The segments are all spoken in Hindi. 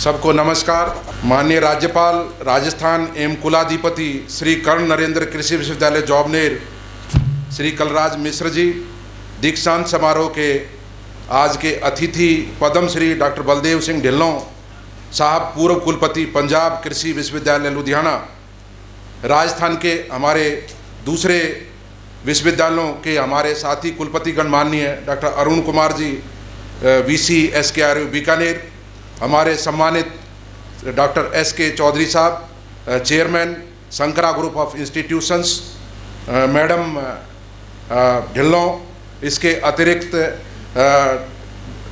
सबको नमस्कार। माननीय राज्यपाल राजस्थान एवं कुलाधिपति श्री कर्ण नरेंद्र कृषि विश्वविद्यालय जॉबनेर श्री कलराज मिश्र जी, दीक्षांत समारोह के आज के अतिथि पद्म श्री डॉक्टर बलदेव सिंह ढिल्लों साहब, पूर्व कुलपति पंजाब कृषि विश्वविद्यालय लुधियाना, राजस्थान के हमारे दूसरे विश्वविद्यालयों के हमारे साथी कुलपतिगण माननीय doctor Arun Kumar ji, VC SKRU Bikaner, हमारे सम्मानित डॉक्टर SK चौधरी साहब, chairman Shankara group of institutions, madam Dhillon, इसके अतिरिक्त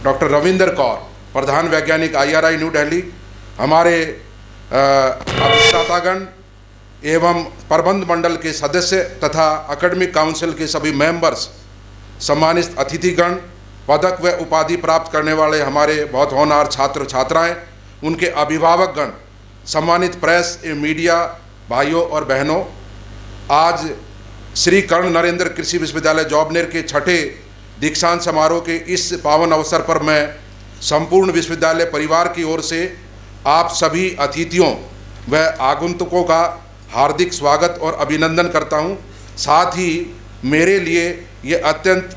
डॉक्टर रविंदर कौर, प्रधान वैज्ञानिक IRI न्यू दिल्ली, हमारे अधिष्ठातागण एवं प्रबंध मंडल के सदस्य तथा एकेडमिक काउंसिल के सभी मेंबर्स, सम्मानित अतिथिगण, पदक व उपाधि प्राप्त करने वाले हमारे बहुत होनहार छात्र छात्राएं, उनके अभिभावकगण, सम्मानित प्रेस एवं मीडिया भाइयों और बहनों, आज श्री कर्ण नरेंद्र कृषि विश्वविद्यालय जॉबनेर के छठे दीक्षांत समारोह के इस पावन अवसर पर मैं संपूर्ण विश्वविद्यालय परिवार की ओर से आप सभी अतिथियों व आगंतुकों का हार्दिक स्वागत और अभिनंदन करता हूं। साथ ही मेरे लिए ये अत्यंत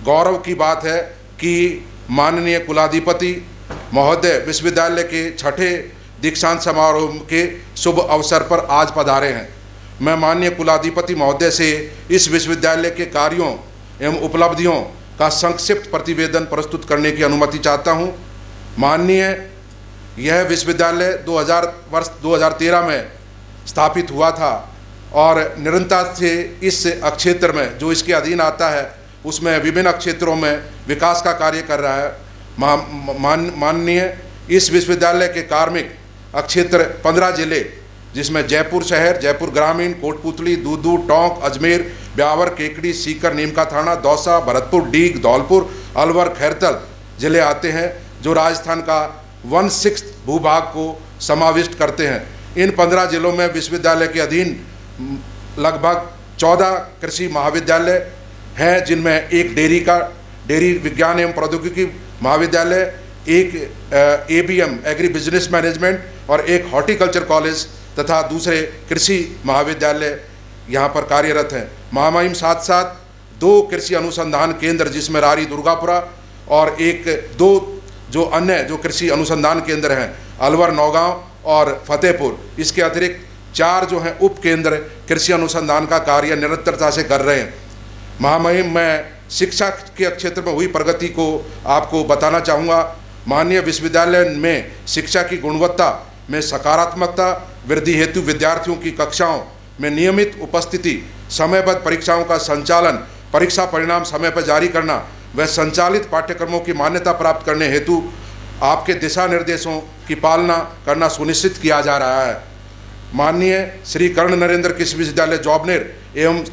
गौरव की बात है कि माननीय कुलाधिपति महोदय विश्वविद्यालय के छठे दीक्षांत समारोह के शुभ अवसर पर आज पधारे हैं। मैं माननीय कुलाधिपति महोदय से इस विश्वविद्यालय के कार्यों एवं उपलब्धियों का संक्षिप्त प्रतिवेदन प्रस्तुत करने की अनुमति चाहता हूं। माननीय यह विश्वविद्यालय 2013 में स्थापित हुआ था और निरंतरता से इस क्षेत्र में जो इसके अधीन आता है उसमें विभिन्न क्षेत्रों में विकास का कार्य कर रहा है। माननीय इस विश्वविद्यालय के कार्मिक क्षेत्र 15 जिले, जिसमें जयपुर शहर, जयपुर ग्रामीण, कोटपुतली, दूदू, टोंक, अजमेर, ब्यावर, केकड़ी, सीकर, नीमका थाना, दौसा, भरतपुर, डीग, धौलपुर, अलवर, खैरतल जिले आते हैं, जो राजस्थान का 1/6 भूभाग को समाविष्ट करते हैं। इन 15 जिलों में विश्वविद्यालय के अधीन लगभग 14 कृषि महाविद्यालय हैं, जिनमें एक डेयरी विज्ञान एवं प्रौद्योगिकी महाविद्यालय, एक ABM एग्री बिजनेस मैनेजमेंट और एक हॉर्टिकल्चर कॉलेज तथा दूसरे कृषि महाविद्यालय यहाँ पर कार्यरत हैं। महामहिम साथ साथ 2 कृषि अनुसंधान केंद्र, जिसमें रारी दुर्गापुरा और 2 जो अन्य जो कृषि अनुसंधान केंद्र हैं, अलवर, नौगांव और फतेहपुर। इसके अतिरिक्त 4 जो हैं उप केंद्र कृषि अनुसंधान का कार्य निरंतरता से कर रहे हैं। महामहिम, मैं शिक्षा के क्षेत्र में हुई प्रगति को आपको बताना चाहूँगा। माननीय विश्वविद्यालय में शिक्षा की गुणवत्ता में सकारात्मकता वृद्धि हेतु विद्यार्थियों की कक्षाओं में नियमित उपस्थिति, समयबद्ध परीक्षाओं का संचालन, परीक्षा परिणाम समय पर जारी करना व संचालित पाठ्यक्रमों की मान्यता प्राप्त करने हेतु आपके दिशा निर्देशों की पालना करना सुनिश्चित किया जा रहा है। माननीय श्री कर्ण नरेंद्र कृषि विश्वविद्यालय जॉबनेर एवं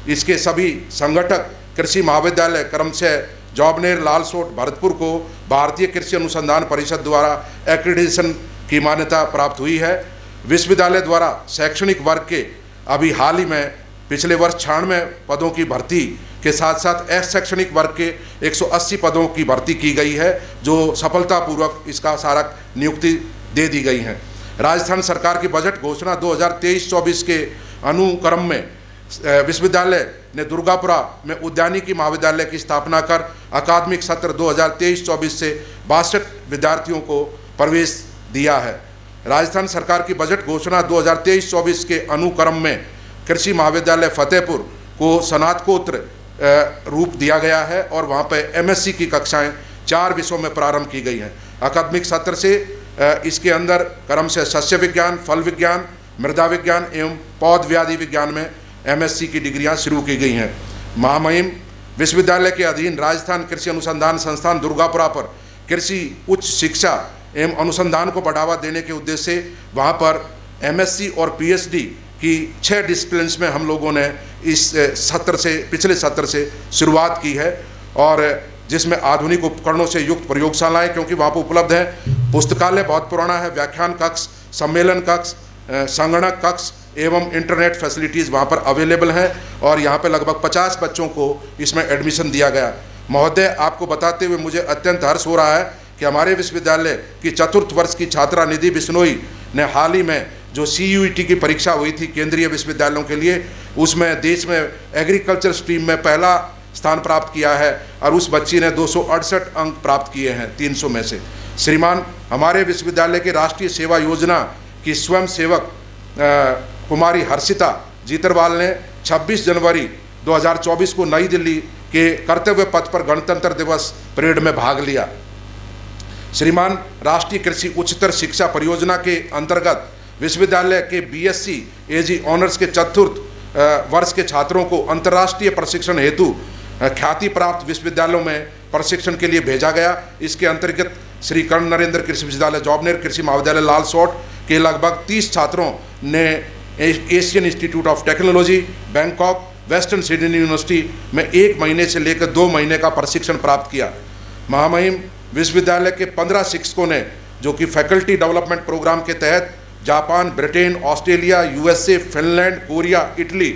इसके सभी संगठक कृषि महाविद्यालय क्रमशः जॉबनेर, लालसोट, भरतपुर को भारतीय कृषि अनुसंधान परिषद द्वारा एक्रेडिटेशन की मान्यता प्राप्त हुई है। विश्वविद्यालय द्वारा शैक्षणिक वर्ग के अभी हाल ही में पिछले वर्ष 96 पदों की भर्ती के साथ साथ शैक्षणिक वर्ग के 180 पदों की भर्ती की गई है, जो सफलतापूर्वक इसका सारा नियुक्ति दे दी गई है। राजस्थान सरकार की बजट घोषणा 2023-24 के अनुक्रम में विश्वविद्यालय ने दुर्गापुरा में उद्यानिकी महाविद्यालय की स्थापना कर अकादमिक सत्र 2023-24 से 62 विद्यार्थियों को प्रवेश दिया है। राजस्थान सरकार की बजट घोषणा 2023-24 के अनुक्रम में कृषि महाविद्यालय फतेहपुर को स्नातकोत्तर रूप दिया गया है और वहाँ पर MSc की कक्षाएं 4 विषयों में प्रारंभ की गई हैं। अकादमिक सत्र से इसके अंदर क्रमशः सस्य विज्ञान, फल विज्ञान, मृदा विज्ञान एवं पौध व्याधि विज्ञान में MSc की डिग्रियां शुरू की गई हैं। महामहिम, विश्वविद्यालय के अधीन राजस्थान कृषि अनुसंधान संस्थान दुर्गापुरा पर कृषि उच्च शिक्षा एवं अनुसंधान को बढ़ावा देने के उद्देश्य से वहाँ पर MSc और PhD की 6 डिसिप्लिन्स में हम लोगों ने इस पिछले सत्र से शुरुआत की है, और जिसमें आधुनिक उपकरणों से युक्त प्रयोगशालाएं, क्योंकि वहाँ पर उपलब्ध है, पुस्तकालय बहुत पुराना है, व्याख्यान कक्ष, सम्मेलन कक्ष, संगणक कक्ष एवं इंटरनेट फैसिलिटीज़ वहाँ पर अवेलेबल हैं और यहाँ पे लगभग 50 बच्चों को इसमें एडमिशन दिया गया। महोदय, आपको बताते हुए मुझे अत्यंत हर्ष हो रहा है कि हमारे विश्वविद्यालय की चतुर्थ वर्ष की छात्रा निधि बिश्नोई ने हाल ही में जो CUET की परीक्षा हुई थी केंद्रीय विश्वविद्यालयों के लिए, उसमें देश में एग्रीकल्चर स्ट्रीम में पहला स्थान प्राप्त किया है और उस बच्ची ने 268 अंक प्राप्त किए हैं 300 में से। श्रीमान, हमारे विश्वविद्यालय के राष्ट्रीय सेवा योजना की स्वयं सेवक कुमारी हर्षिता जीतरवाल ने 26 जनवरी 2024 को नई दिल्ली के कर्तव्य पथ पर गणतंत्र दिवस परेड में भाग लिया। श्रीमान, राष्ट्रीय कृषि उच्चतर शिक्षा परियोजना के अंतर्गत विश्वविद्यालय के BSc AG ऑनर्स के चतुर्थ वर्ष के छात्रों को अंतर्राष्ट्रीय प्रशिक्षण हेतु ख्याति प्राप्त विश्वविद्यालयों में प्रशिक्षण के लिए भेजा गया। इसके अंतर्गत श्री कर्ण नरेंद्र कृषि विश्वविद्यालय जॉबनेर, कृषि महाविद्यालय लालसोट के लगभग 30 छात्रों ने Asian institute of technology Bangkok, western Sydney university में 1 महीने से लेकर 2 महीने का प्रशिक्षण प्राप्त किया। महामहिम विश्वविद्यालय के 15 शिक्षकों ने जो कि फैकल्टी डेवलपमेंट प्रोग्राम के तहत Japan, Britain, Australia, USA, Finland, Korea, Italy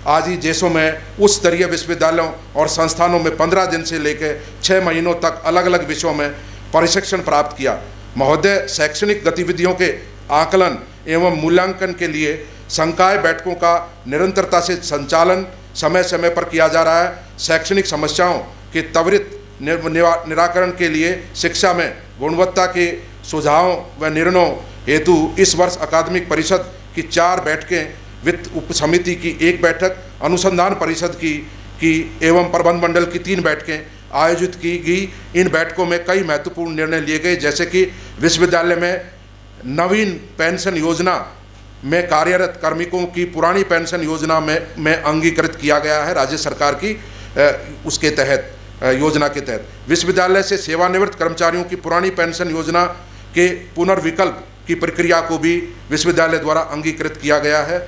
आदि देशों में उच्च स्तरीय विश्वविद्यालयों और संस्थानों में 15 दिन से लेकर 6 महीनों तक अलग अलग विषयों में प्रशिक्षण प्राप्त किया। महोदय, शैक्षणिक गतिविधियों के आकलन एवं मूल्यांकन के लिए संकाय बैठकों का निरंतरता से संचालन समय समय पर किया जा रहा है। शैक्षणिक समस्याओं के त्वरित निराकरण के लिए शिक्षा में गुणवत्ता के सुझावों व निर्णयों हेतु इस वर्ष अकादमिक परिषद की 4 बैठकें, वित्त उप समिति की 1 बैठक, अनुसंधान परिषद की एवं प्रबंध मंडल की 3 बैठकें आयोजित की गई। इन बैठकों में कई महत्वपूर्ण निर्णय लिए गए, जैसे कि विश्वविद्यालय में नवीन पेंशन योजना में कार्यरत कार्मिकों की पुरानी पेंशन योजना में अंगीकृत किया गया है राज्य सरकार की उसके तहत योजना के तहत। विश्वविद्यालय से सेवानिवृत्त कर्मचारियों की पुरानी पेंशन योजना के पुनर्विकल्प की प्रक्रिया को भी विश्वविद्यालय द्वारा अंगीकृत किया गया है।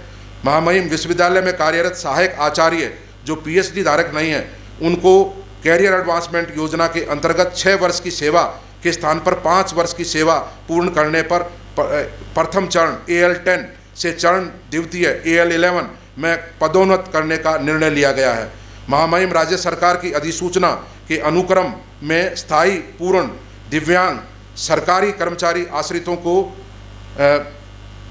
महामहिम, विश्वविद्यालय में कार्यरत सहायक आचार्य जो PhD धारक नहीं हैं, उनको कैरियर एडवांसमेंट योजना के अंतर्गत 6 वर्ष की सेवा के स्थान पर 5 वर्ष की सेवा पूर्ण करने पर प्रथम चरण AL10 से चरण द्वितीय AL11 में पदोन्नत करने का निर्णय लिया गया है। महामहिम, राज्य सरकार की अधिसूचना के अनुक्रम में स्थायी पूर्ण दिव्यांग सरकारी कर्मचारी आश्रितों को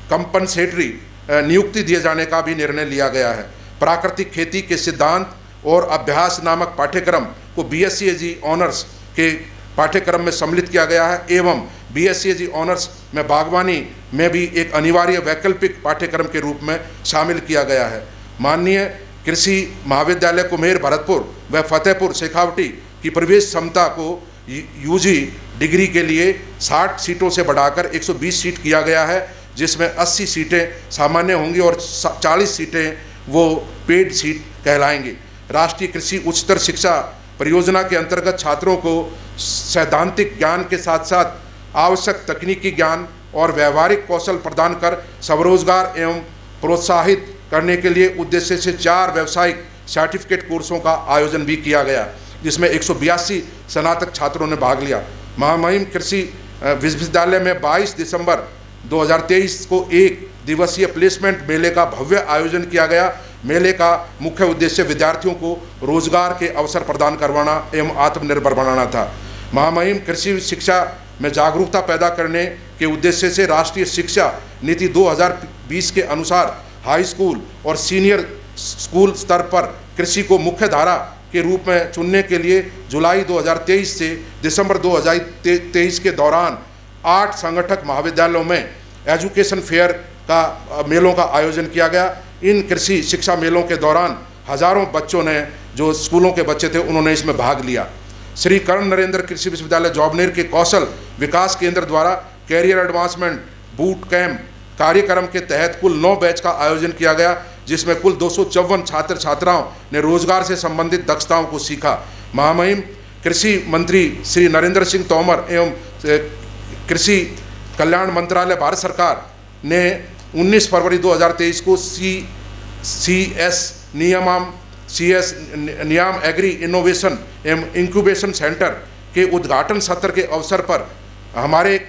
कंपनसेटरी नियुक्ति दिए जाने का भी निर्णय लिया गया है। प्राकृतिक खेती के सिद्धांत और अभ्यास नामक पाठ्यक्रम को BSc AG ऑनर्स के पाठ्यक्रम में सम्मिलित किया गया है एवं BSc AG ऑनर्स में बागवानी में भी एक अनिवार्य वैकल्पिक पाठ्यक्रम के रूप में शामिल किया गया है। माननीय कृषि महाविद्यालय कुम्हेर भरतपुर व फतेहपुर शेखावटी की प्रवेश क्षमता को UG डिग्री के लिए 60 सीटों से बढ़ाकर 120 सीट किया गया है, जिसमें 80 सीटें सामान्य होंगी और 40 सीटें वो पेड सीट कहलाएंगी। राष्ट्रीय कृषि उच्चतर शिक्षा परियोजना के अंतर्गत छात्रों को सैद्धांतिक ज्ञान के साथ साथ आवश्यक तकनीकी ज्ञान और व्यावहारिक कौशल प्रदान कर स्वरोजगार एवं प्रोत्साहित करने के लिए उद्देश्य से 4 व्यावसायिक सर्टिफिकेट कोर्सों का आयोजन भी किया गया, जिसमें 182 स्नातक छात्रों ने भाग लिया। महामहिम, कृषि विश्वविद्यालय में 22 दिसंबर 2023 को 1 दिवसीय प्लेसमेंट मेले का भव्य आयोजन किया गया। मेले का मुख्य उद्देश्य विद्यार्थियों को रोजगार के अवसर प्रदान करवाना एवं आत्मनिर्भर बनाना था। महामहिम, कृषि शिक्षा में जागरूकता पैदा करने के उद्देश्य से राष्ट्रीय शिक्षा नीति 2020 के अनुसार हाई स्कूल और सीनियर स्कूल स्तर पर कृषि को मुख्य धारा के रूप में चुनने के लिए जुलाई 2023 से दिसंबर 2023 के दौरान 8 संगठक महाविद्यालयों में एजुकेशन फेयर का मेलों का आयोजन किया गया। इन कृषि शिक्षा मेलों के दौरान हजारों बच्चों ने, जो स्कूलों के बच्चे थे, उन्होंने इसमें भाग लिया। श्री कर्ण नरेंद्र कृषि विश्वविद्यालय जॉबनेर के कौशल विकास केंद्र द्वारा कैरियर एडवांसमेंट बूट कैंप कार्यक्रम के तहत कुल 9 बैच का आयोजन किया गया, जिसमें कुल 254 छात्र छात्राओं ने रोजगार से संबंधित दक्षताओं को सीखा। महामहिम, कृषि मंत्री श्री नरेंद्र सिंह तोमर एवं कृषि कल्याण मंत्रालय भारत सरकार ने 19 फरवरी 2023 को CS नियाम एग्री इनोवेशन एवं इंक्यूबेशन सेंटर के उद्घाटन सत्र के अवसर पर हमारे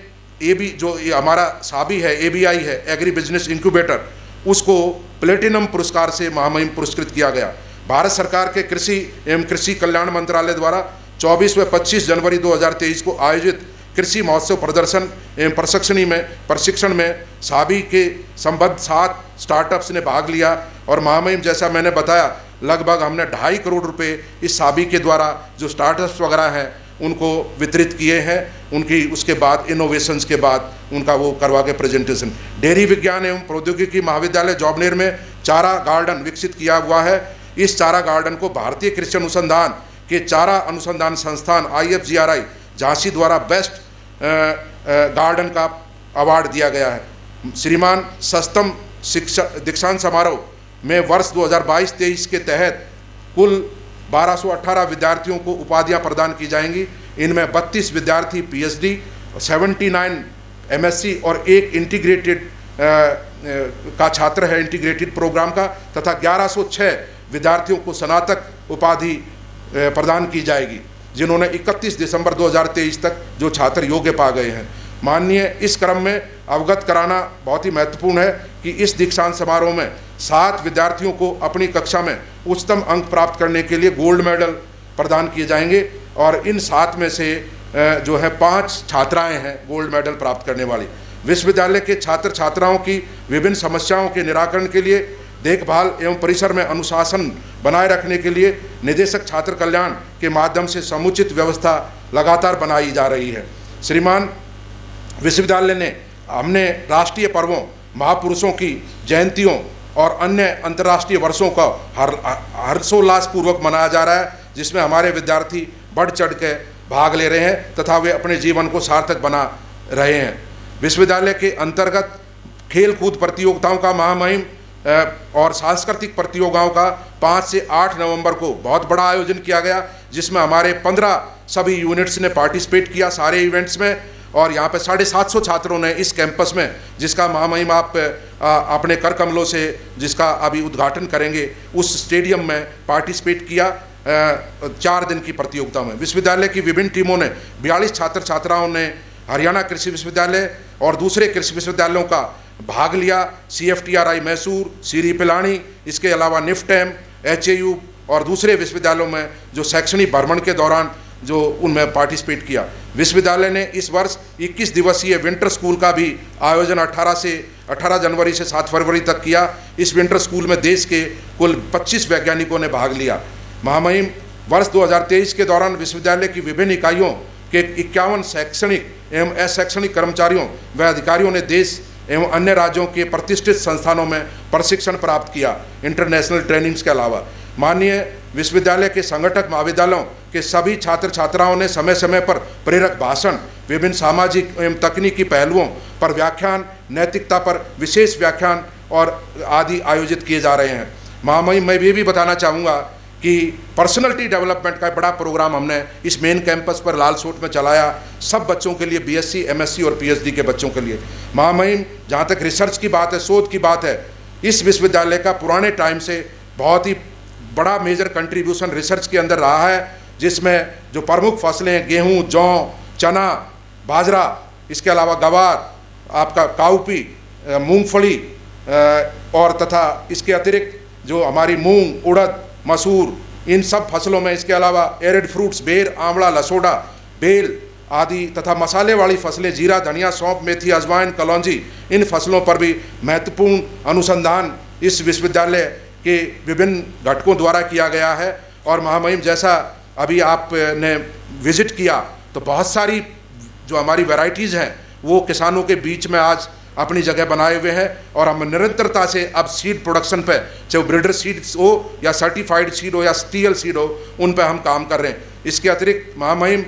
हमारा साबी है, ABI है, एग्री बिजनेस इंक्यूबेटर, उसको प्लेटिनम पुरस्कार से महामहिम पुरस्कृत किया गया। भारत सरकार के कृषि एवं कृषि कल्याण मंत्रालय द्वारा 24 व 25 जनवरी 2023 को आयोजित कृषि महोत्सव प्रदर्शन एवं प्रशिक्षण में साबी के संबद्ध 7 स्टार्टअप्स ने भाग लिया और महामहिम जैसा मैंने बताया लगभग हमने 2.5 करोड़ रुपए इस साबी के द्वारा जो स्टार्टअप्स वगैरह हैं उनको वितरित किए हैं। उनकी उसके बाद इनोवेशंस के बाद उनका वो करवा के प्रेजेंटेशन। डेयरी विज्ञान एवं प्रौद्योगिकी महाविद्यालय जौबनेर में चारा गार्डन विकसित किया हुआ है। इस चारा गार्डन को भारतीय कृषि अनुसंधान के चारा अनुसंधान संस्थान IFGRI झांसी द्वारा बेस्ट गार्डन का अवार्ड दिया गया है। श्रीमान सस्तम शिक्षा दीक्षांत समारोह में वर्ष 2022-23 के तहत कुल 1218 विद्यार्थियों को उपाधियां प्रदान की जाएंगी। इनमें 32 विद्यार्थी PhD, 79 MSc और एक इंटीग्रेटेड का छात्र है इंटीग्रेटेड प्रोग्राम का, तथा 1106 विद्यार्थियों को स्नातक उपाधि प्रदान की जाएगी, जिन्होंने 31 दिसंबर 2023 तक जो छात्र योग्य पा गए हैं। माननीय, इस क्रम में अवगत कराना बहुत ही महत्वपूर्ण है कि इस दीक्षांत समारोह में 7 विद्यार्थियों को अपनी कक्षा में उच्चतम अंक प्राप्त करने के लिए गोल्ड मेडल प्रदान किए जाएंगे और इन 7 में से जो है 5 छात्राएं हैं गोल्ड मेडल प्राप्त करने वाली। विश्वविद्यालय के छात्र छात्राओं की विभिन्न समस्याओं के निराकरण के लिए देखभाल एवं परिसर में अनुशासन बनाए रखने के लिए निदेशक छात्र कल्याण के माध्यम से समुचित व्यवस्था लगातार बनाई जा रही है। श्रीमान, विश्वविद्यालय ने हमने राष्ट्रीय पर्वों, महापुरुषों की जयंतियों और अन्य अंतर्राष्ट्रीय वर्षों का हर्षोल्लास पूर्वक मनाया जा रहा है, जिसमें हमारे विद्यार्थी बढ़ चढ़ के भाग ले रहे हैं तथा वे अपने जीवन को सार्थक बना रहे हैं। विश्वविद्यालय के अंतर्गत खेल कूद प्रतियोगिताओं का महामहिम और सांस्कृतिक प्रतियोगिताओं का 5 से 8 नवंबर को बहुत बड़ा आयोजन किया गया, जिसमें हमारे 15 सभी यूनिट्स ने पार्टिसिपेट किया सारे इवेंट्स में और यहाँ पे 750 छात्रों ने इस कैंपस में, जिसका महामहिम आप अपने कर कमलों से जिसका अभी उद्घाटन करेंगे, उस स्टेडियम में पार्टिसिपेट किया 4 दिन की प्रतियोगिता में। विश्वविद्यालय की विभिन्न टीमों ने 42 छात्र छात्राओं ने हरियाणा कृषि विश्वविद्यालय और दूसरे कृषि विश्वविद्यालयों का भाग लिया। CFTRI मैसूर, सीरी पिलानी, इसके अलावा निफ्टेम, HAU और दूसरे विश्वविद्यालयों में जो शैक्षणिक भ्रमण के दौरान जो उनमें पार्टिसिपेट किया। विश्वविद्यालय ने इस वर्ष 21 दिवसीय विंटर स्कूल का भी आयोजन 18 जनवरी से 7 फरवरी तक किया। इस विंटर स्कूल में देश के कुल 25 वैज्ञानिकों ने भाग लिया। महामहिम, वर्ष 2023 के दौरान विश्वविद्यालय की विभिन्न इकाइयों के 51 शैक्षणिक एवं अशैक्षणिक कर्मचारियों व अधिकारियों ने देश एवं अन्य राज्यों के प्रतिष्ठित संस्थानों में प्रशिक्षण प्राप्त किया, इंटरनेशनल ट्रेनिंग्स के अलावा। माननीय, विश्वविद्यालय के संगठक महाविद्यालयों के सभी छात्र छात्राओं ने समय समय पर प्रेरक भाषण, विभिन्न सामाजिक एवं तकनीकी पहलुओं पर व्याख्यान, नैतिकता पर विशेष व्याख्यान और आदि आयोजित किए जा रहे हैं। महामहिम, मैं ये भी बताना चाहूँगा कि पर्सनैलिटी डेवलपमेंट का बड़ा प्रोग्राम हमने इस मेन कैंपस पर लालसोट में चलाया, सब बच्चों के लिए, BSc, MSc और PhD के बच्चों के लिए। महामहिम, जहाँ तक रिसर्च की बात है, शोध की बात है, इस विश्वविद्यालय का पुराने टाइम से बहुत ही बड़ा मेजर कंट्रीब्यूशन रिसर्च के अंदर रहा है, जिसमें जो प्रमुख फसलें गेहूँ, जौ, चना, बाजरा, इसके अलावा गवार, आपका काउपी, मूंगफली और तथा इसके अतिरिक्त जो हमारी मूंग, उड़द, मसूर, इन सब फसलों में, इसके अलावा एरिड फ्रूट्स, बेर, आंवला, लसोड़ा, बेल आदि तथा मसाले वाली फसलें, जीरा, धनिया, सौंफ, मेथी, अजवाइन, कलौंजी, इन फसलों पर भी महत्वपूर्ण अनुसंधान इस विश्वविद्यालय के विभिन्न घटकों द्वारा किया गया है। और महामहिम, जैसा अभी आपने विजिट किया तो बहुत सारी जो हमारी वैरायटीज़ हैं वो किसानों के बीच में आज अपनी जगह बनाए हुए हैं और हम निरंतरता से अब सीड प्रोडक्शन पे, चाहे ब्रीडर सीड्स हो या सर्टिफाइड सीड हो या TL सीड हो, उन पे हम काम कर रहे हैं। इसके अतिरिक्त महामहिम,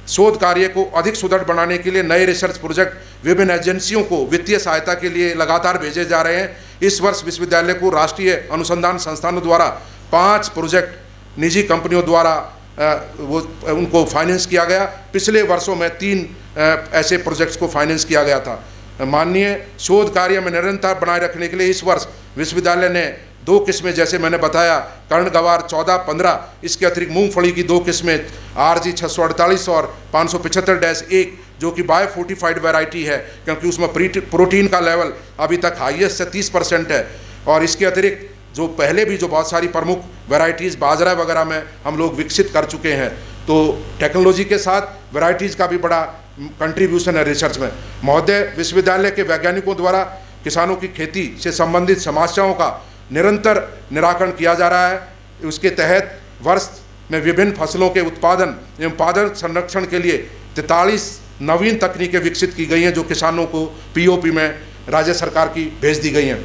शोध कार्य को अधिक सुदृढ़ बनाने के लिए नए रिसर्च प्रोजेक्ट विभिन्न एजेंसियों को वित्तीय सहायता के लिए लगातार भेजे जा रहे हैं। इस वर्ष विश्वविद्यालय को राष्ट्रीय अनुसंधान संस्थानों द्वारा 5 प्रोजेक्ट निजी कंपनियों द्वारा उनको फाइनेंस किया गया। पिछले वर्षों में 3 ऐसे प्रोजेक्ट्स को फाइनेंस किया गया था। माननीय, शोध कार्य में निरंतर बनाए रखने के लिए इस वर्ष विश्वविद्यालय ने 2 किस्में, जैसे मैंने बताया, कर्ण गवार 14-15, इसके अतिरिक्त मूंगफली की 2 किस्में RG 648 और 575-1, जो कि बायो फोर्टिफाइड वैरायटी है, क्योंकि उसमें प्रोटीन का लेवल अभी तक हाईएस्ट से 30% है। और इसके अतिरिक्त जो पहले भी जो बहुत सारी प्रमुख वैरायटीज़ बाजरा वगैरह में हम लोग विकसित कर चुके हैं, तो टेक्नोलॉजी के साथ वैरायटीज़ का भी बड़ा कंट्रीब्यूशन है रिसर्च में। महोदय, विश्वविद्यालय के वैज्ञानिकों द्वारा किसानों की खेती से संबंधित समस्याओं का निरंतर निराकरण किया जा रहा है। उसके तहत वर्ष में विभिन्न फसलों के उत्पादन एवं पादप संरक्षण के लिए 43 नवीन तकनीकें विकसित की गई हैं, जो किसानों को पीओपी में राज्य सरकार की भेज दी गई हैं।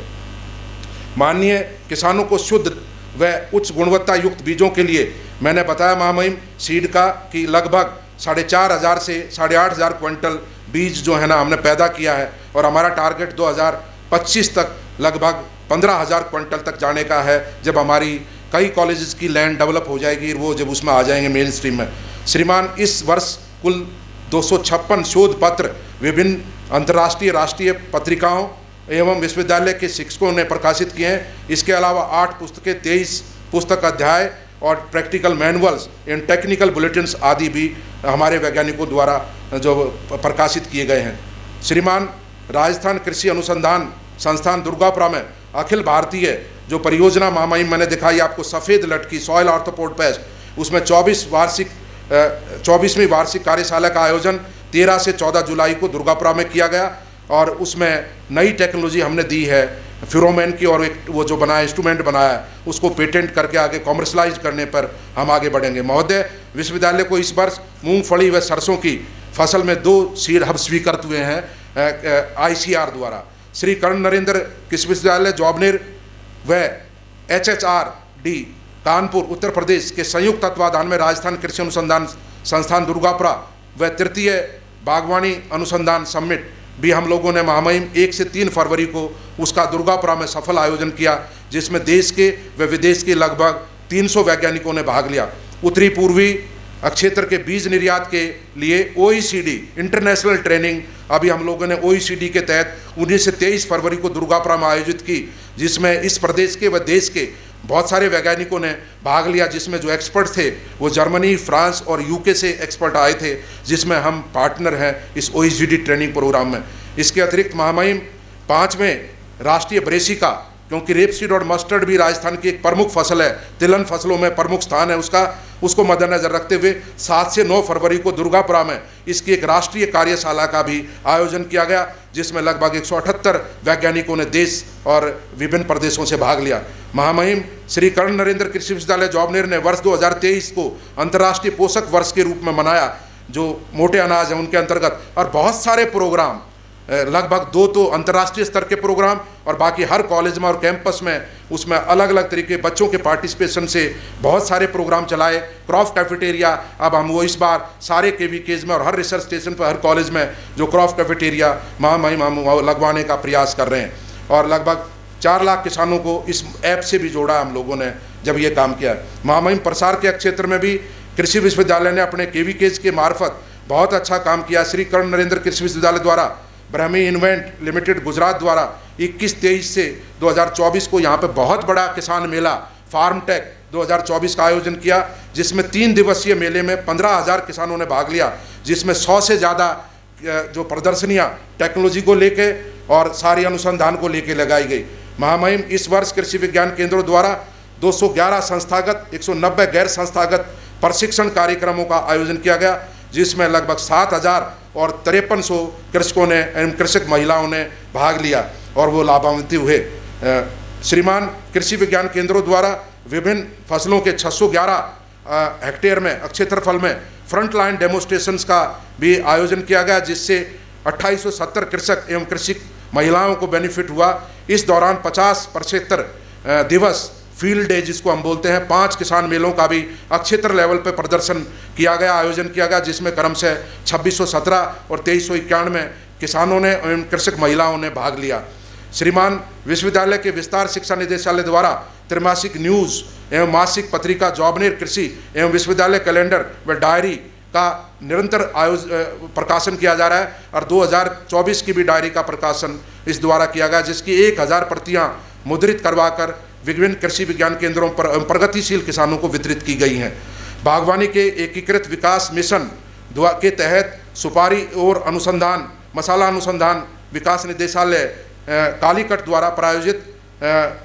माननीय किसानों को शुद्ध व उच्च गुणवत्ता युक्त बीजों के लिए मैंने बताया महामहिम सीड का कि लगभग 4,500 से 8,500 क्विंटल बीज जो है ना हमने पैदा किया है, और हमारा टारगेट 2025 तक लगभग 15,000 क्विंटल तक जाने का है, जब हमारी कई कॉलेजेस की लैंड डेवलप हो जाएगी, वो जब उसमें आ जाएंगे मेन स्ट्रीम में। श्रीमान, इस वर्ष कुल 256 शोध पत्र विभिन्न अंतर्राष्ट्रीय राष्ट्रीय पत्रिकाओं एवं विश्वविद्यालय के शिक्षकों ने प्रकाशित किए हैं। इसके अलावा 8 पुस्तकें, 23 पुस्तक अध्याय और practical manuals and technical bulletins आदि भी हमारे वैज्ञानिकों द्वारा जो प्रकाशित किए गए हैं। श्रीमान, राजस्थान कृषि अनुसंधान संस्थान दुर्गापुरा में अखिल भारतीय जो परियोजना महामहिम मैंने दिखाई आपको, सफ़ेद लटकी सॉइल आर्थ्रोपोड पेस्ट, उसमें 24वीं वार्षिक कार्यशाला का आयोजन 13 से 14 जुलाई को दुर्गापुरा में किया गया, और उसमें नई टेक्नोलॉजी हमने दी है फिरोमेन की, और एक वो जो बनाया इंस्ट्रूमेंट बनाया है उसको पेटेंट करके आगे कॉमर्शलाइज करने पर हम आगे बढ़ेंगे। महोदय, विश्वविद्यालय को इस वर्ष मूंगफली व सरसों की फसल में 2 सीड हब स्वीकृत हुए हैं ICR द्वारा। श्री कर्ण नरेंद्र कृषि विश्वविद्यालय जॉबनेर व HHRD कानपुर उत्तर प्रदेश के संयुक्त तत्वाधान में राजस्थान कृषि अनुसंधान संस्थान दुर्गापुरा व तृतीय बागवानी अनुसंधान समिट भी हम लोगों ने महामहिम 1 से 3 फरवरी को उसका दुर्गापुरा में सफल आयोजन किया, जिसमें देश के व विदेश के लगभग 300 वैज्ञानिकों ने भाग लिया। उत्तरी पूर्वी क्षेत्र के बीज निर्यात के लिए OECD इंटरनेशनल ट्रेनिंग अभी हम लोगों ने OECD के तहत 19 से 23 फरवरी को दुर्गापुरा में आयोजित की, जिसमें इस प्रदेश के व देश के बहुत सारे वैज्ञानिकों ने भाग लिया, जिसमें जो एक्सपर्ट थे वो जर्मनी, फ्रांस और UK से एक्सपर्ट आए थे, जिसमें हम पार्टनर हैं इस OECD ट्रेनिंग प्रोग्राम में। इसके अतिरिक्त महामहिम 5वें राष्ट्रीय ब्रेसिका, क्योंकि रेपसीड और मस्टर्ड भी राजस्थान की एक प्रमुख फसल है, तिलहन फसलों में प्रमुख स्थान है उसको मद्देनजर रखते हुए 7 से 9 फरवरी को दुर्गापुरा में इसकी एक राष्ट्रीय कार्यशाला का भी आयोजन किया गया, जिसमें लगभग 178 वैज्ञानिकों ने देश और विभिन्न प्रदेशों से भाग लिया। महामहिम, श्री कर्ण नरेंद्र कृषि विश्वविद्यालय जॉबनेर ने वर्ष 2023 को अंतर्राष्ट्रीय पोषक वर्ष के रूप में मनाया, जो मोटे अनाज है उनके अंतर्गत, और बहुत सारे प्रोग्राम, लगभग 2 तो अंतर्राष्ट्रीय स्तर के प्रोग्राम और बाकी हर कॉलेज में और कैंपस में उसमें अलग अलग तरीके बच्चों के पार्टिसिपेशन से बहुत सारे प्रोग्राम चलाए। क्रॉप कैफेटेरिया, अब हम वो इस बार सारे KVKs में और हर रिसर्च स्टेशन पर हर कॉलेज में जो क्रॉप कैफेटेरिया महामहिम हम लगवाने का प्रयास कर रहे हैं, और लगभग 4 लाख किसानों को इस ऐप से भी जोड़ा हम लोगों ने जब ये काम किया। महामहिम, प्रसार के क्षेत्र में भी कृषि विश्वविद्यालय ने अपने KVKs के मार्फत बहुत अच्छा काम किया। श्री कर्ण नरेंद्र कृषि विश्वविद्यालय द्वारा ब्रह्मी इन्वेंट लिमिटेड गुजरात द्वारा 21-23 से 2024 को यहाँ पे बहुत बड़ा किसान मेला फार्म टेक 2024 का आयोजन किया, जिसमें 3 दिवसीय मेले में 15,000 किसानों ने भाग लिया, जिसमें 100 से ज़्यादा जो प्रदर्शनियाँ टेक्नोलॉजी को लेके और सारी अनुसंधान को लेके लगाई गई। महामहिम, इस वर्ष कृषि विज्ञान केंद्रों द्वारा 211 संस्थागत 190 गैर संस्थागत प्रशिक्षण कार्यक्रमों का आयोजन किया गया, जिसमें लगभग 7,5300 कृषकों ने एवं कृषक महिलाओं ने भाग लिया और वो लाभान्वित हुए। श्रीमान, कृषि विज्ञान केंद्रों द्वारा विभिन्न फसलों के 611 हेक्टेयर में क्षेत्रफल में फ्रंट लाइन डेमोस्ट्रेशंस का भी आयोजन किया गया, जिससे 2870 कृषक एवं कृषि महिलाओं को बेनिफिट हुआ। इस दौरान 50 प्रक्षेत्र दिवस फील्ड डे जिसको हम बोलते हैं, 5 किसान मेलों का भी क्षेत्र लेवल पर प्रदर्शन किया गया, आयोजन किया गया, जिसमें क्रम से 2617 और 2391 किसानों ने एवं कृषक महिलाओं ने भाग लिया। श्रीमान, विश्वविद्यालय के विस्तार शिक्षा निदेशालय द्वारा त्रैमासिक न्यूज़ एवं मासिक पत्रिका जॉबनेर कृषि एवं विश्वविद्यालय कैलेंडर व डायरी का निरंतर प्रकाशन किया जा रहा है, और 2024 की भी डायरी का प्रकाशन इस द्वारा किया गया, जिसकी 1000 प्रतियाँ मुद्रित करवाकर विभिन्न कृषि विज्ञान केंद्रों पर प्रगतिशील किसानों को वितरित की गई हैं। बागवानी के एकीकृत विकास मिशन के तहत सुपारी और अनुसंधान मसाला अनुसंधान विकास निदेशालय कालीकट द्वारा प्रायोजित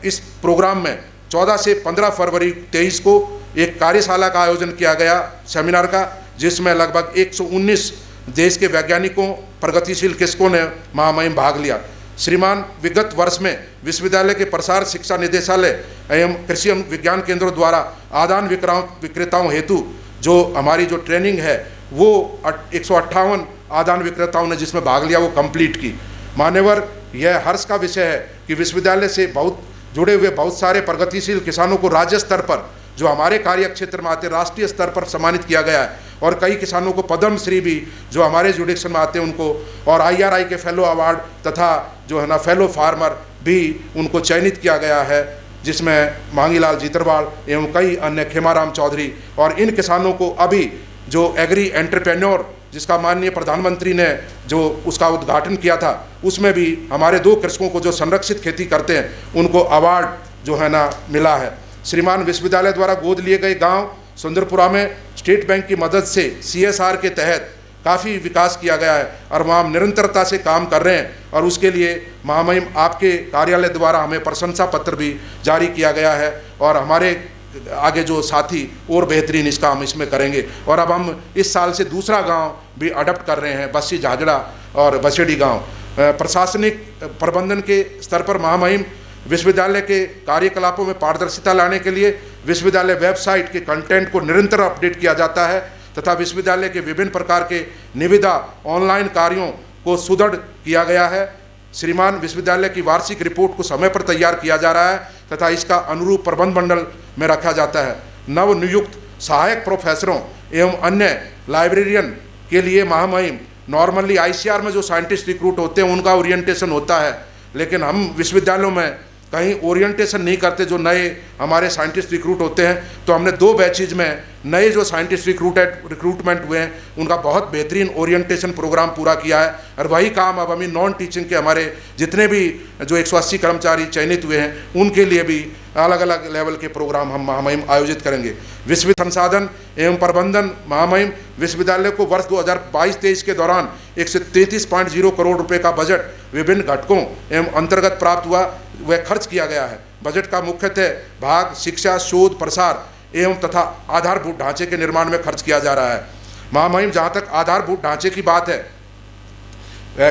इस प्रोग्राम में 14 से 15 फरवरी 23 को एक कार्यशाला का आयोजन किया गया सेमिनार का, जिसमें लगभग 119 देश के वैज्ञानिकों, प्रगतिशील कृषकों ने महामहिम भाग लिया। श्रीमान, विगत वर्ष में विश्वविद्यालय के प्रसार शिक्षा निदेशालय एवं कृषि विज्ञान केंद्रों द्वारा आदान विक्रेताओं हेतु जो हमारी जो ट्रेनिंग है वो 158 आदान विक्रेताओं ने जिसमें भाग लिया वो कंप्लीट की। मान्यवर, यह हर्ष का विषय है कि विश्वविद्यालय से बहुत जुड़े हुए बहुत सारे प्रगतिशील किसानों को राज्य स्तर पर जो हमारे कार्य क्षेत्र में आते राष्ट्रीय स्तर पर सम्मानित किया गया है, और कई किसानों को पद्म श्री भी जो हमारे जुडिक्शन में आते हैं उनको, और IRI के फेलो अवार्ड तथा जो है ना फेलो फार्मर भी उनको चयनित किया गया है, जिसमें मांगीलाल जीतरवाल एवं कई अन्य, खेमाराम चौधरी। और इन किसानों को अभी जो एग्री एंटरप्रेन्योर जिसका माननीय प्रधानमंत्री ने जो उसका उद्घाटन किया था, उसमें भी हमारे 2 कृषकों को जो संरक्षित खेती करते हैं उनको अवार्ड जो है ना मिला है। श्रीमान, विश्वविद्यालय द्वारा गोद लिए गए गांव सुंदरपुरा में स्टेट बैंक की मदद से CSR के तहत काफ़ी विकास किया गया है और वहाँ हम निरंतरता से काम कर रहे हैं, और उसके लिए महामहिम आपके कार्यालय द्वारा हमें प्रशंसा पत्र भी जारी किया गया है, और हमारे आगे जो साथी और बेहतरीन इसका हम इसमें करेंगे। और अब हम इस साल से दूसरा गांव भी अडॉप्ट कर रहे हैं, बस्सी झाझड़ा और बसेड़ी गांव। प्रशासनिक प्रबंधन के स्तर पर महामहिम विश्वविद्यालय के कार्यकलापों में पारदर्शिता लाने के लिए विश्वविद्यालय वेबसाइट के कंटेंट को निरंतर अपडेट किया जाता है तथा विश्वविद्यालय के विभिन्न प्रकार के निविदा ऑनलाइन कार्यों को सुदृढ़ किया गया है। श्रीमान, विश्वविद्यालय की वार्षिक रिपोर्ट को समय पर तैयार किया जा रहा है तथा इसका अनुरूप प्रबंध मंडल में रखा जाता है। नव नियुक्त सहायक प्रोफेसरों एवं अन्य लाइब्रेरियन के लिए महामहिम नॉर्मली ICR में जो साइंटिस्ट रिक्रूट होते हैं उनका ओरिएंटेशन होता है, लेकिन हम विश्वविद्यालयों में कहीं ओरिएंटेशन नहीं करते जो नए हमारे साइंटिस्ट रिक्रूट होते हैं। तो हमने 2 बैचेज में नए जो साइंटिस्ट रिक्रूटमेंट हुए हैं उनका बहुत बेहतरीन ओरिएंटेशन प्रोग्राम पूरा किया है, और वही काम अब हमें नॉन टीचिंग के हमारे जितने भी जो 180 कर्मचारी चयनित हुए हैं उनके लिए भी अलग अलग लेवल के प्रोग्राम हम महामहिम आयोजित करेंगे। विश्वविद्यालय संसाधन एवं प्रबंधन महामहिम विश्वविद्यालय को वर्ष 2022-23 के दौरान 133.0 करोड़ रुपये का बजट विभिन्न घटकों एवं अंतर्गत प्राप्त हुआ व खर्च किया गया है। बजट का मुख्यतः भाग शिक्षा, शोध, प्रसार एवं तथा आधारभूत ढांचे के निर्माण में खर्च किया जा रहा है। महामहिम, जहाँ तक आधारभूत ढांचे की बात है,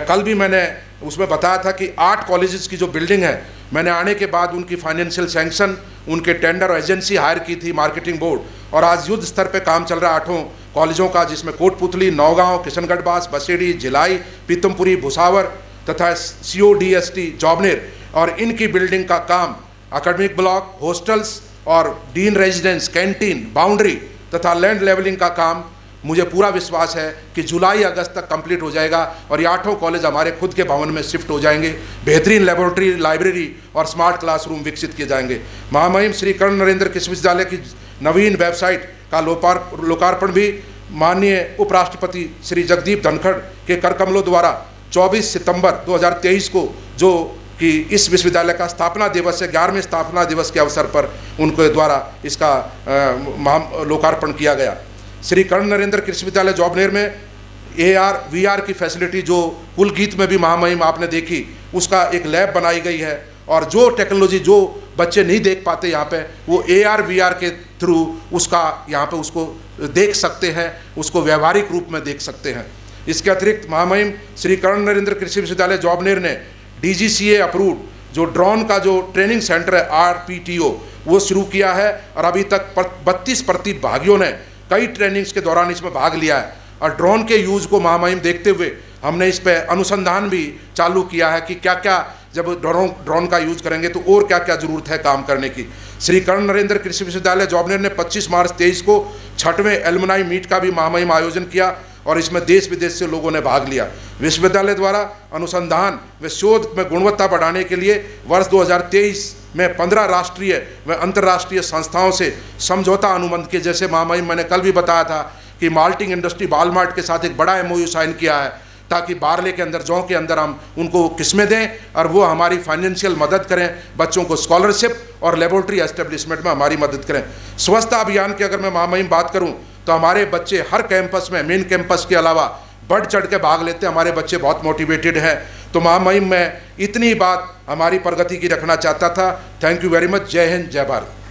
कल भी मैंने उसमें बताया था कि 8 कॉलेजेस की जो बिल्डिंग है, मैंने आने के बाद उनकी फाइनेंशियल सैंक्शन, उनके टेंडर एजेंसी हायर की थी, मार्केटिंग बोर्ड, और आज युद्ध स्तर पे काम चल रहा है 8 कॉलेजों का, जिसमें कोटपुतली, नौगांव, किशनगढ़ बास, बसेड़ी, भिलाई, पीतमपुरी, भुसावर तथा CODST जॉबनेर, और इनकी बिल्डिंग का काम एकेडमिक ब्लॉक, हॉस्टल्स और डीन रेजिडेंस, कैंटीन, बाउंड्री तथा लैंड लेवलिंग का काम मुझे पूरा विश्वास है कि जुलाई-अगस्त तक कंप्लीट हो जाएगा और ये 8 कॉलेज हमारे खुद के भवन में शिफ्ट हो जाएंगे। बेहतरीन लेबोरेटरी, लाइब्रेरी और स्मार्ट क्लासरूम विकसित किए जाएंगे। महामहिम, श्री कर्ण नरेंद्र कृषि विश्वविद्यालय की नवीन वेबसाइट का लोकार्पण भी माननीय उपराष्ट्रपति श्री जगदीप धनखड़ के करकमलों द्वारा 24 सितंबर 2023 को, जो कि इस विश्वविद्यालय का स्थापना दिवस है, 11वें स्थापना दिवस के अवसर पर उनके द्वारा इसका लोकार्पण किया गया। श्री कर्ण नरेंद्र कृषि विश्वविद्यालय जॉबनेर में AR VR की फैसिलिटी जो कुलगीत में भी महामहिम आपने देखी, उसका एक लैब बनाई गई है, और जो टेक्नोलॉजी जो बच्चे नहीं देख पाते यहाँ पे, वो AR VR के थ्रू उसका यहाँ पे उसको देख सकते हैं, उसको व्यवहारिक रूप में देख सकते हैं। इसके अतिरिक्त महामहिम, श्री कर्ण नरेंद्र कृषि विश्वविद्यालय जॉबनेर ने DGCA अप्रूव्ड जो ड्रोन का जो ट्रेनिंग सेंटर है RPTO वो शुरू किया है, और अभी तक 32 प्रतिभागियों ने कई ट्रेनिंग्स के दौरान इसमें भाग लिया है। और ड्रोन के यूज़ को महामहिम देखते हुए हमने इस पर अनुसंधान भी चालू किया है कि क्या क्या जब ड्रोन का यूज़ करेंगे तो और क्या क्या ज़रूरत है काम करने की। श्री कर्ण नरेंद्र कृषि विश्वविद्यालय जॉबनेर ने 25 मार्च 23 को 6वें एलुमनाई मीट का भी महामहिम आयोजन किया, और इसमें देश विदेश से लोगों ने भाग लिया। विश्वविद्यालय द्वारा अनुसंधान व शोध में गुणवत्ता बढ़ाने के लिए वर्ष 2023 में 15 राष्ट्रीय व अंतर्राष्ट्रीय संस्थाओं से समझौता अनुबंध के, जैसे महामहिम मैंने कल भी बताया था कि माल्टिंग इंडस्ट्री बालमार्ट के साथ एक बड़ा MOU साइन किया है, ताकि बारले के अंदर, जौ के अंदर हम उनको किस्में दें और वो हमारी फाइनेंशियल मदद करें, बच्चों को स्कॉलरशिप और लेबोरेटरी एस्टेब्लिशमेंट में हमारी मदद करें। स्वच्छता अभियान की अगर मैं महामहिम बात करूं तो हमारे बच्चे हर कैंपस में, मेन कैंपस के अलावा बढ़ चढ़ के भाग लेते हैं, हमारे बच्चे बहुत मोटिवेटेड हैं। तो महामहिम मैं इतनी बात हमारी प्रगति की रखना चाहता था। Thank you very much. जय हिंद, जय भारत।